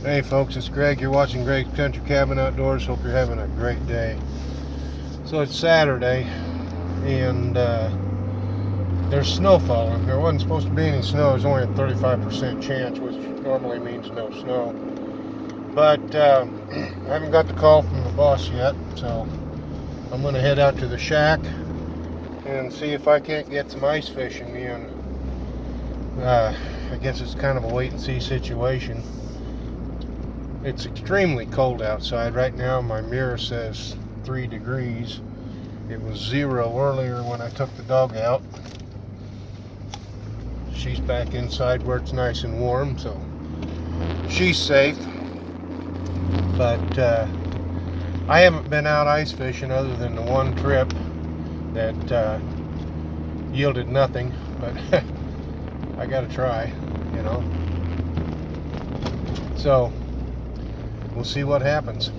Hey folks, it's Greg. You're watching Greg's Country Cabin Outdoors. Hope you're having a great day. So it's Saturday, and there's snow falling. There wasn't supposed to be any snow. There's only a 35% chance, which normally means no snow. But I haven't got the call from the boss yet, so I'm going to head out to the shack and see if I can't get some ice fishing in. I guess it's kind of a wait-and-see situation. It's extremely cold outside. Right now my mirror says 3 degrees. It was 0 earlier when I took the dog out. She's back inside where it's nice and warm, so she's safe. But I haven't been out ice fishing other than the one trip that yielded nothing, but I gotta try, you know. So we'll see what happens.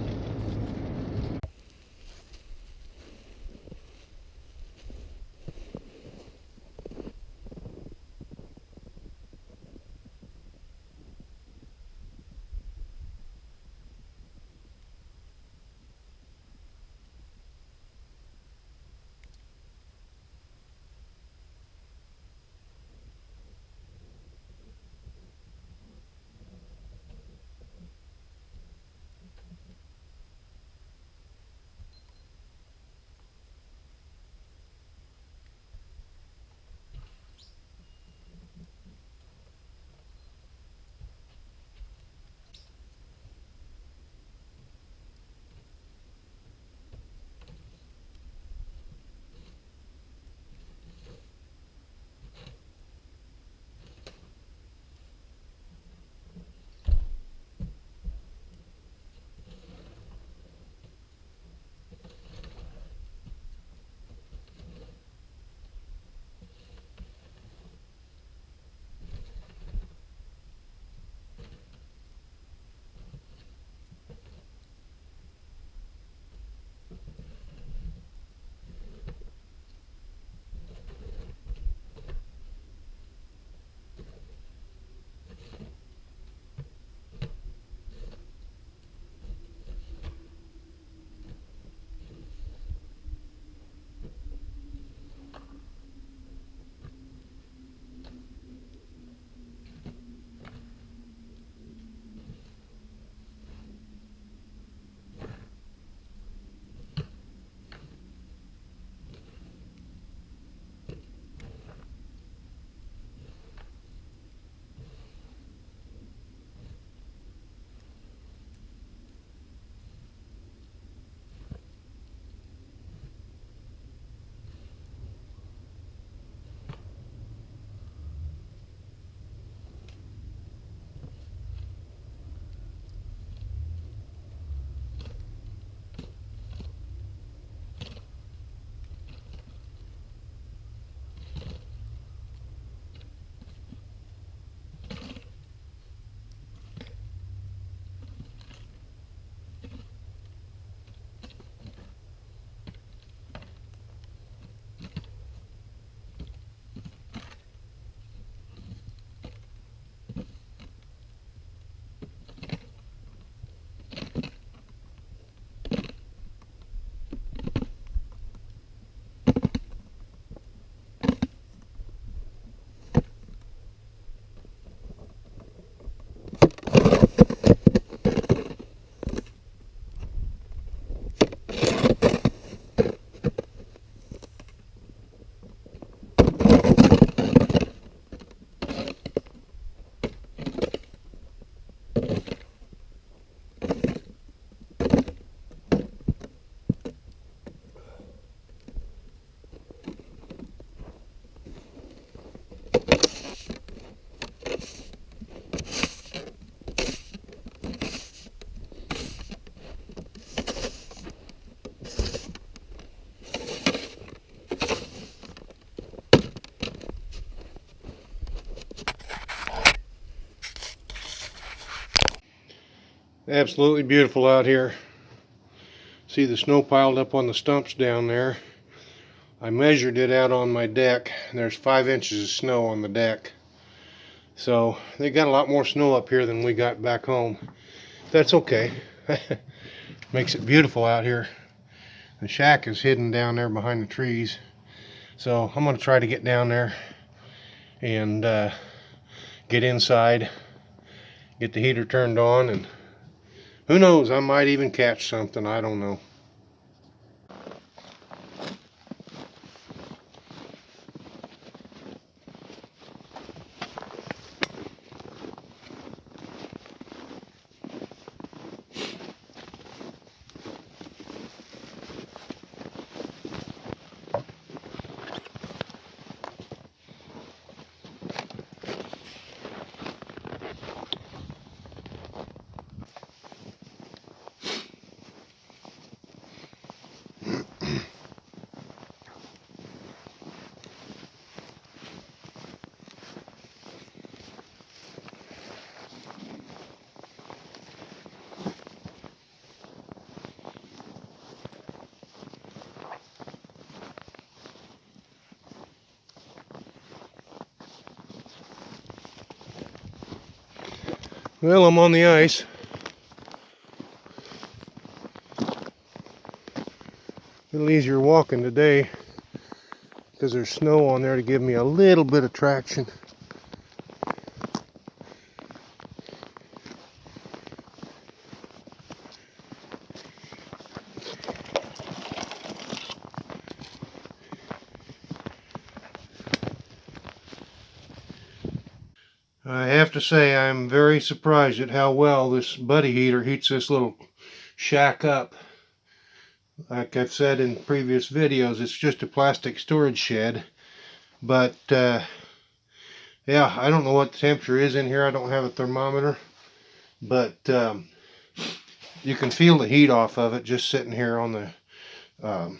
Absolutely beautiful out here. See the snow piled up on the stumps down there. I measured it out on my deck. There's 5 inches of snow on the deck. So they got a lot more snow up here than we got back home. That's okay. Makes it beautiful out here. The shack is hidden down there behind the trees. So I'm going to try to get down there and get inside, get the heater turned on, and who knows, I might even catch something. I don't know. Well, I'm on the ice. A little easier walking today because there's snow on there to give me a little bit of traction. I have to say I'm very surprised at how well this buddy heater heats this little shack up. Like I've said in previous videos, it's just a plastic storage shed. But yeah, I don't know what the temperature is in here. I don't have a thermometer. But you can feel the heat off of it just sitting here on the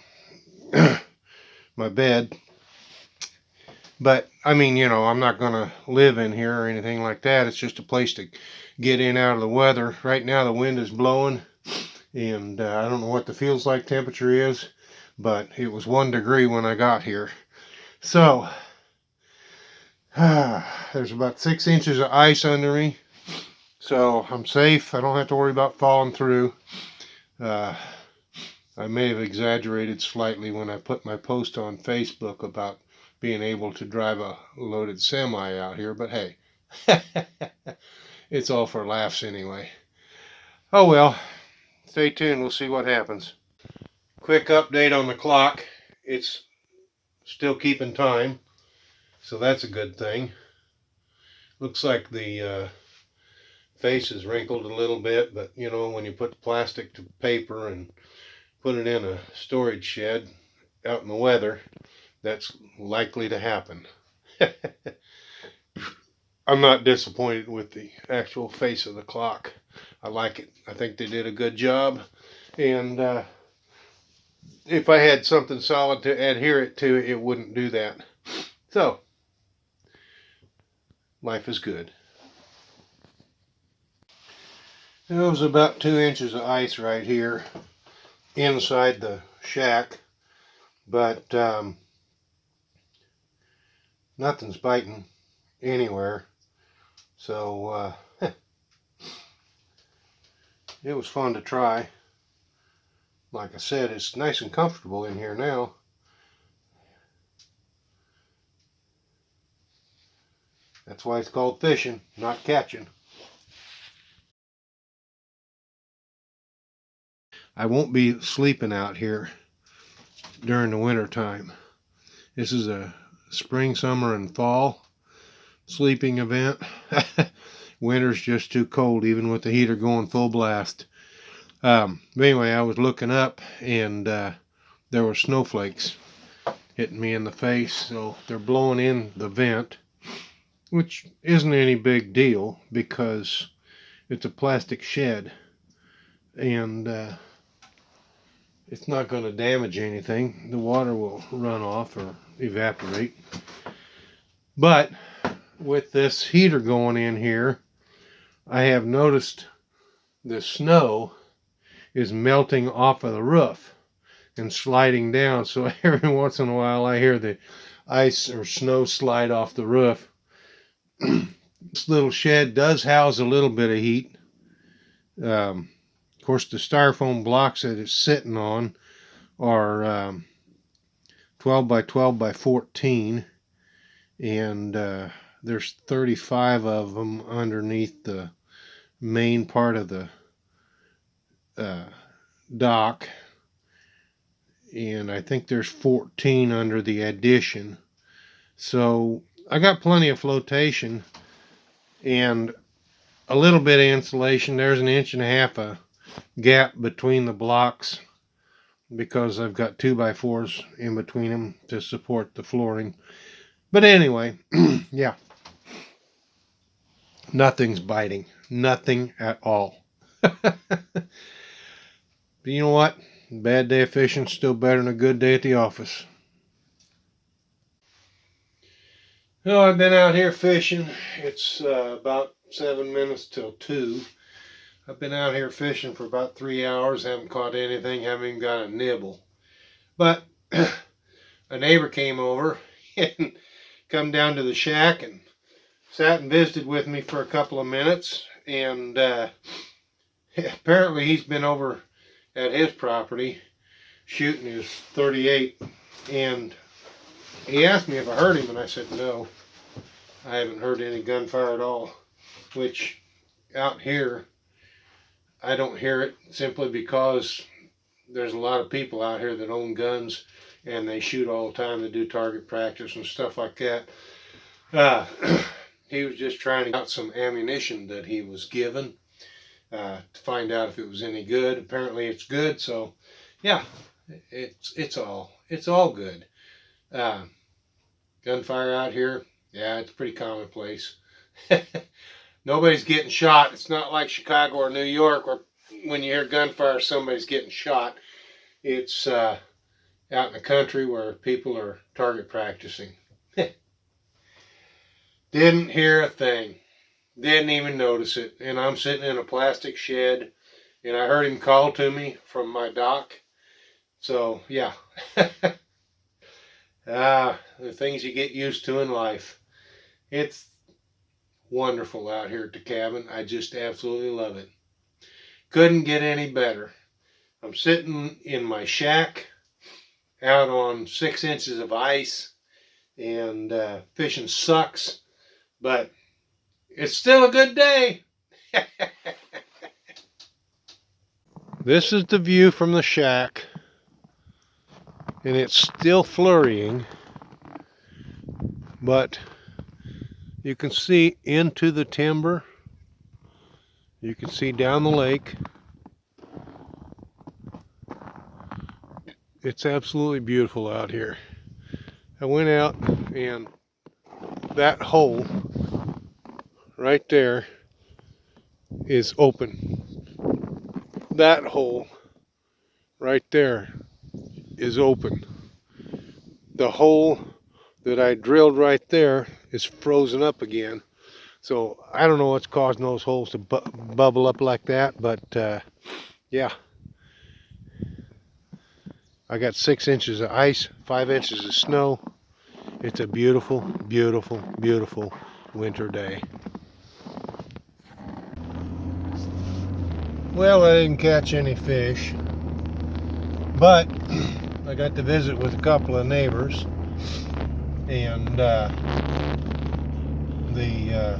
my bed. But I mean, you know, I'm not gonna live in here or anything like that. It's just a place to get in out of the weather. Right now the wind is blowing, and I don't know what the feels like temperature is, but it was 1 degree when I got here. So there's about 6 inches of ice under me, so I'm safe. I don't have to worry about falling through. I may have exaggerated slightly when I put my post on Facebook about being able to drive a loaded semi out here, but hey, it's all for laughs anyway. Oh well, stay tuned, we'll see what happens. Quick update on the clock. It's still keeping time, so that's a good thing. Looks like the face is wrinkled a little bit, but you know, when you put plastic to paper and put it in a storage shed out in the weather, that's likely to happen. I'm not disappointed with the actual face of the clock. I like it. I think they did a good job. And if I had something solid to adhere it to, it wouldn't do that. So, life is good. There was about 2 inches of ice right here inside the shack. But nothing's biting anywhere. So it was fun to try. Like I said, it's nice and comfortable in here now. That's why it's called fishing, not catching. I won't be sleeping out here during the winter time. This is a spring, summer, and fall sleeping event. Winter's just too cold, even with the heater going full blast. But anyway, I was looking up, and there were snowflakes hitting me in the face, so they're blowing in the vent, which isn't any big deal because it's a plastic shed, and it's not going to damage anything. The water will run off or evaporate. But with this heater going in here, I have noticed the snow is melting off of the roof and sliding down. So every once in a while I hear the ice or snow slide off the roof. This little shed does house a little bit of heat. Of course, the styrofoam blocks that it's sitting on are 12 by 12 by 14, and there's 35 of them underneath the main part of the dock, and I think there's 14 under the addition. So I got plenty of flotation and a little bit of insulation. There's an 1.5 inch gap between the blocks because I've got 2x4s in between them to support the flooring. But anyway, yeah, nothing's biting, nothing at all. But you know what? A bad day of fishing is still better than a good day at the office. Well, I've been out here fishing. It's about 7 minutes till 2. I've been out here fishing for about 3 hours. Haven't caught anything. Haven't even got a nibble. But a neighbor came over and come down to the shack and sat and visited with me for a couple of minutes. And apparently he's been over at his property shooting his .38, and he asked me if I heard him, and I said no, I haven't heard any gunfire at all. Which out here I don't hear it, simply because there's a lot of people out here that own guns and they shoot all the time. They do target practice and stuff like that. He was just trying to get out some ammunition that he was given to find out if it was any good. Apparently it's good, so yeah, it's all good. Gunfire out here, yeah, it's pretty commonplace. Nobody's getting shot. It's not like Chicago or New York where when you hear gunfire somebody's getting shot. It's out in the country where people are target practicing. Didn't hear a thing. Didn't even notice it. And I'm sitting in a plastic shed, and I heard him call to me from my dock. So, yeah. The things you get used to in life. It's wonderful out here at the cabin. I just absolutely love it. Couldn't get any better. I'm sitting in my shack out on 6 inches of ice, and fishing sucks, but it's still a good day. This is the view from the shack, and it's still flurrying, but you can see into the timber. You can see down the lake. It's absolutely beautiful out here. I went out, and that hole right there is open. That hole right there is open. The hole that I drilled right there is frozen up again. So I don't know what's causing those holes to bubble up like that, but yeah. I got 6 inches of ice, 5 inches of snow. It's a beautiful, beautiful, beautiful winter day. Well, I didn't catch any fish, but I got to visit with a couple of neighbors, and the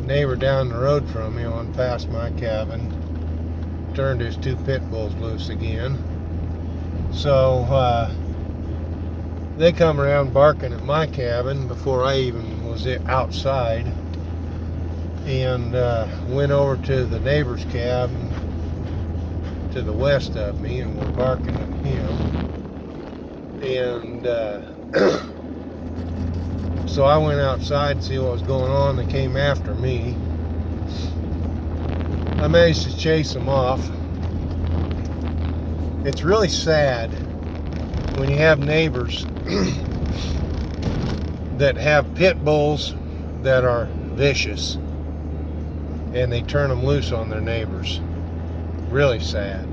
neighbor down the road from me on past my cabin turned his 2 pit bulls loose again. So they come around barking at my cabin before I even was outside, and went over to the neighbor's cabin to the west of me and were barking at him. And so I went outside to see what was going on. They came after me. I managed to chase them off. It's really sad when you have neighbors that have pit bulls that are vicious and they turn them loose on their neighbors. Really sad.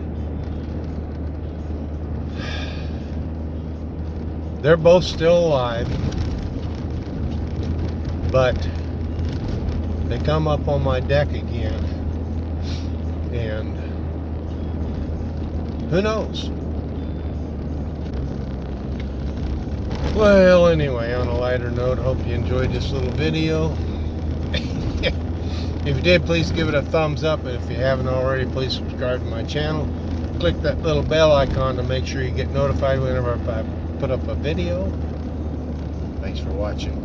They're both still alive, but they come up on my deck again, Who knows? Well, anyway, on a lighter note, hope you enjoyed this little video. If you did, please give it a thumbs up. And if you haven't already, please subscribe to my channel. Click that little bell icon to make sure you get notified whenever I put up a video. Thanks for watching.